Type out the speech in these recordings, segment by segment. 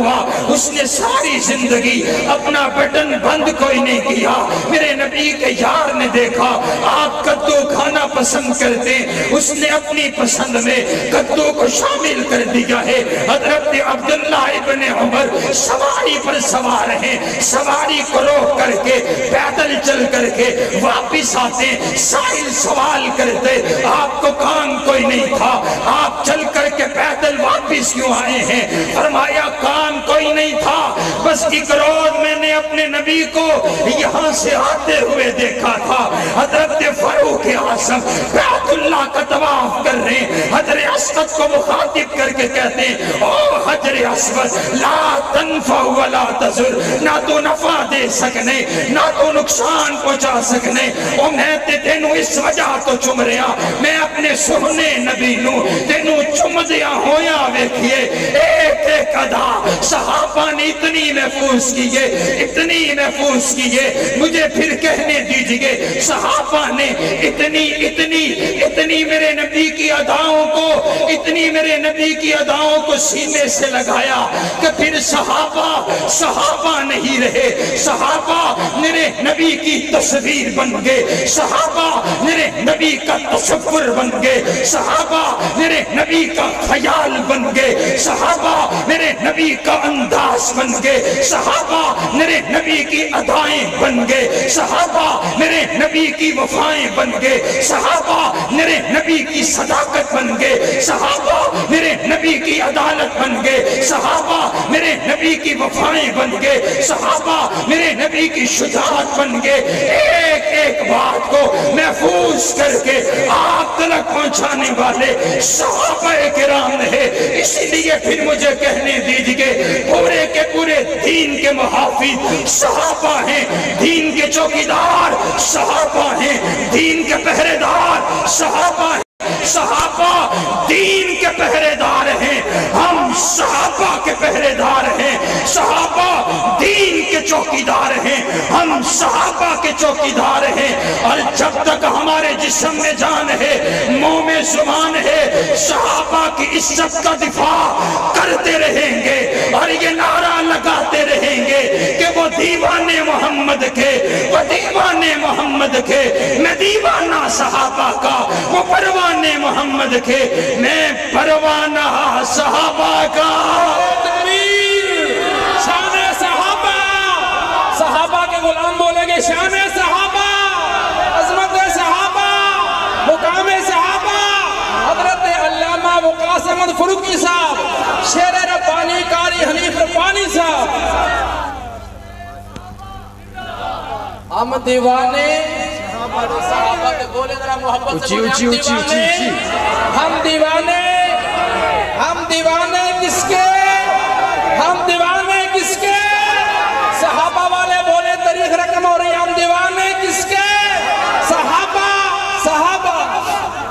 ہوا، اس نے ساری زندگی اپنا بٹن بند کوئی نہیں کیا۔ میرے نبی کے یار نے دیکھا آپ کدو کھانا پسند کرتے، اس نے اپنی پسند میں کدو کو شامل کر دیا ہے۔ حضرت عبداللہ ابن عمر سواری پر سوار ہیں، سواری کو روک کر کے پیدل چل کر کے واپس آتے، سائل سوال کرتے آپ کو کام کوئی نہیں تھا، آپ چل کر کے پیدل واپس کیوں آئے ہیں؟ فرمایا کام کوئی نہیں تھا، بس ایک روز میں نے اپنے نبی کو یہاں سے آتے ہوئے دیکھا تھا۔ حضرت فاروق اعظم بیت اللہ کا طواف کر رہے ہیں، حجر اسود کو مخاطب کر کے کہتے ہیں او حجر اسود لا تنفع ولا تضر، نہ تو نفع دے سکنے نہ تو نقصان پہنچا سکنے، او میں تے تینوں اس وجہ تو چم رہا، میں اپنے سہنے نبی نو تینوں چم دیا ہویا ویکھئے۔ ایک ایک ادا صحابہ نے اتنی محفوظ کیے، اتنی محفوظ کیے، مجھے پھر کہنے دیجئے صحابہ نے اتنی میرے نبی کی اداؤں کو، اتنی میرے نبی کی اداؤں کو سینے سے لگایا کہ پھر صحابہ نہیں رہے، صحابہ میرے نبی کی تصویر بن گئے، صحابہ میرے نبی کا تصور بن گئے، صحابہ میرے نبی کا خیال بن گئے، صحابہ میرے نبی کا انداز بن گئے، صحابہ میرے نبی کی ادائیں بن گئے، صحابہ میرے نبی کی وفائیں بن گئے، صحابہ میرے نبی کی صداقت بن گئے، صحابہ میرے نبی کی عدالت بن گئے، صحابہ میرے نبی کی وفائیں بن گئے، صحابہ میرے نبی کی شجاعت بن گئے۔ ایک ایک بات کو محفوظ کر کے آپ تک پہنچانے والے صحابہ کرام ہے۔ اسی لیے پھر مجھے کہنے دیجئے پورے کے پورے دین کے محافظ صحابہ ہیں، دین کے چوکیدار صحابہ ہیں، دین کے پہرے دار صحابہ ہیں، صحابہ دین کے پہرے دار ہیں، ہم صحابہ کے پہرے دار ہیں، صحابہ دین کے چوکیدار ہیں، ہم صحابہ کے چوکیدار ہیں، اور جب تک ہمارے جسم میں جان ہے، منہ میں زبان ہے، صحابہ کی عزت کا دفاع کرتے رہیں گے اور یہ نعرہ لگاتے رہیں گے کہ وہ دیوانے محمد کے، وہ دیوانے محمد کے، میں دیوانہ صحابہ کا، وہ پروانے محمد کے، میں پروانہ صحابہ کا۔ تکبیر! شان صحابہ، صحابہ کے غلام بولیں گے شان صحابہ، عظمت صحابہ، مقام صحابہ۔ حضرت علامہ وقاص احمد فروقی صاحب، شیر ربانی قاری حنیف ربانی صاحب، ہم دیوانے صحابہ کے بولے ذرا محبت سے بولے، ہم دیوانے، ہم دیوانے کس کے، ہم دیوانے کس کے، صحابہ والے بولے تاریخ رقم اور ہم دیوانے کس کے، صحابہ، صحابہ۔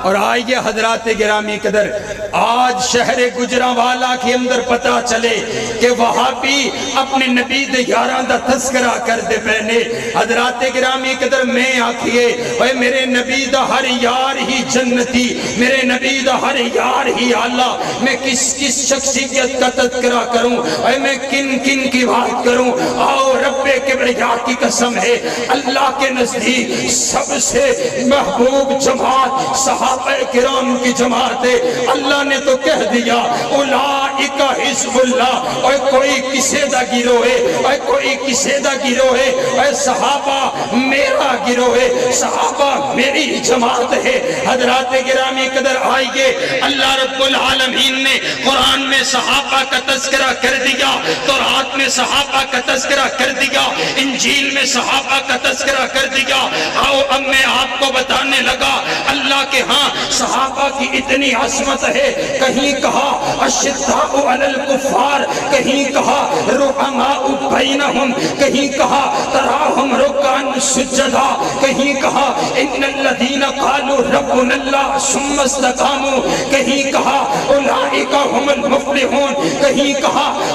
اور آئیے حضرات گرامی قدر، آج شہر گجرانوالہ کے اندر پتہ چلے کہ وہابی اپنے نبی دے یاراں دا تذکرہ کر دے پہنے۔ حضرات گرامی قدر میں آکھئے اے میرے نبی دا ہر یار ہی جنتی، میرے نبی دا ہر یار ہی آلہ، میں کس کس شخصیت کا تذکرہ کروں، اے میں کن کن کی بات کروں؟ آؤ رب کبریا کی قسم ہے، اللہ کے نزدیک سب سے محبوب جماعت صحابہ کرام کی جماعت ہے۔ اللہ نے تو کہہ دیا اولئک حزب اللہ، اور کوئی کسے دا گروہ ہے، اور کوئی کسے دا گروہ ہے، اور صحابہ میرا گروہ ہے، صحابہ میری جماعت ہے۔ حضرات گرامی قدر آئیے، اللہ رب العالمین نے قرآن میں صحابہ کا تذکرہ کر دیا، تورات میں صحابہ کا تذکرہ کر دیا، انجیل میں صحابہ کا تذکرہ کر دیا۔ آؤ اب میں آپ کو بتانے لگا اللہ کے ہاں صحابہ کی اتنی عظمت ہے، کہیں کہا اشداء علی الکفار، کہیں کہا رحماء بینہم، کہیں کہا تراہم رکعا سجدا، کہیں کہا ان الذین قالوا ربنا اللہ ثم استقاموا، کہیں کہا اولئک هم المفلحون، کہیں کہا